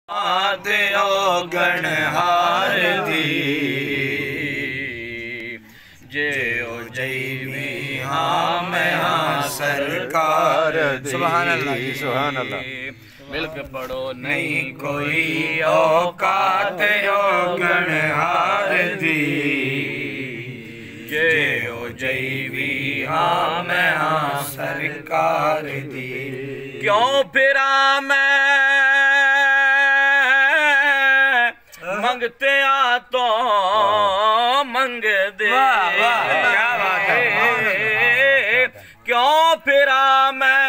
आते ओ गणहार दी जे ओ जैवी हाँ मैं हाँ सरकार दी। सुभान अल्लाह जी, सुभान अल्लाह। मिलके पढ़ो नहीं कोई औकात ओ गणहार दी जे ओ जैवी हाँ मैं हाँ सरकार दी। क्यों फिरा मैं मंगते आ तो मंग दे। क्या बात है। क्यों फिरा मैं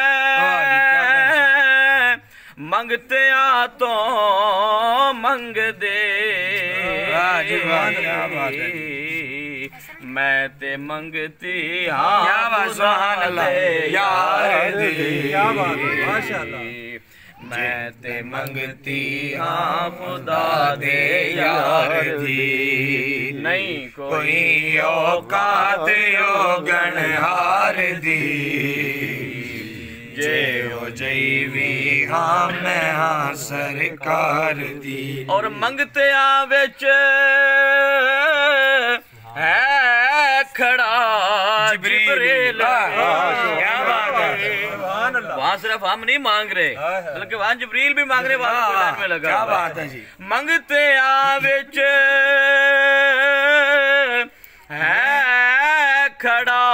मंगते आ तो मंग दे। मैं ते मंगती हाँ सुभान यार दी। क्या बात है, माशाअल्लाह। मैं ते मंगती हाँ खुदा दे यार दी नहीं कोई औकात ओ गणहार दी जे ओ जैवी हाँ मैं हाँ सरकार दी। और मंगते आ विच है खड़ा जिब्रील। क्या बात है। वहाँ सिर्फ हम नहीं मांग रहे बल्कि वहाँ जिब्रील भी मांग रहे। वहाँ में लगा। क्या बात है जी। मंगते आ विच है खड़ा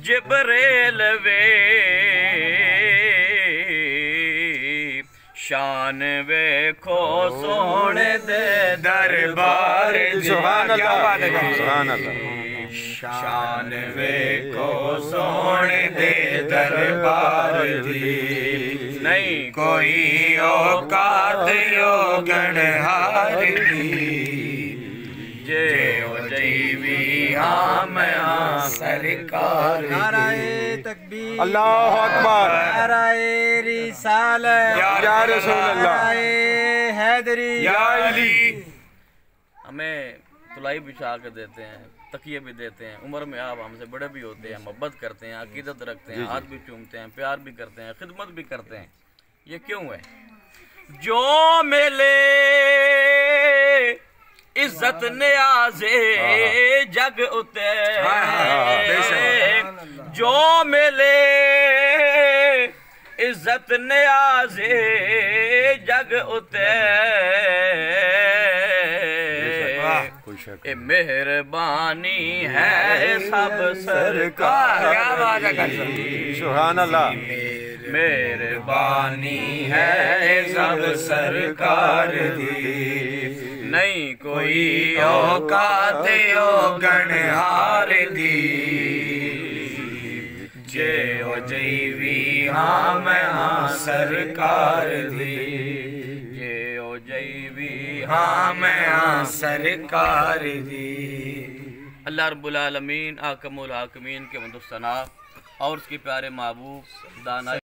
जिब्रील वे शान वेखो सोने दे दरबार दी। सुभान अल्लाह, सुभान अल्लाह। शान वेखो सोने दे दरबार दी नहीं कोई औकात ओ गणहार दी जे ओ जैवी हाँ मैं हाँ सरकार दी। नाराए तकबीर, अल्लाहु अकबर, नाराए रिसालत, या रसूल अल्लाह, नाराए हैदरी, या अली। हमें तुलाई बिछा कर देते हैं, तकिए भी देते हैं। उम्र में आप हमसे बड़े भी होते हैं, मोहब्बत करते हैं, अकीदत रखते हैं, हाथ भी चूमते हैं, प्यार भी करते हैं, खिदमत भी करते हैं। ये क्यों है? जो मिले इज्जत न्याज़े जग उते जो मिले इज्जत न्याज़े जग उते मेहरबानी है सब सरकार। क्या बात है। सुभान अल्लाह। मेहरबानी है सब सरकार दी नहीं कोई औकात ओ गणहार दी जे ओ जैवी हाँ मैं हाँ सरकार दी जे ओ जैवी हाँ मैं हाँ सरकार दी। अल्लाह रब्बुल आलमीन आकमुल हाकिमीन के मदद सना और उसके प्यारे महबूब दाना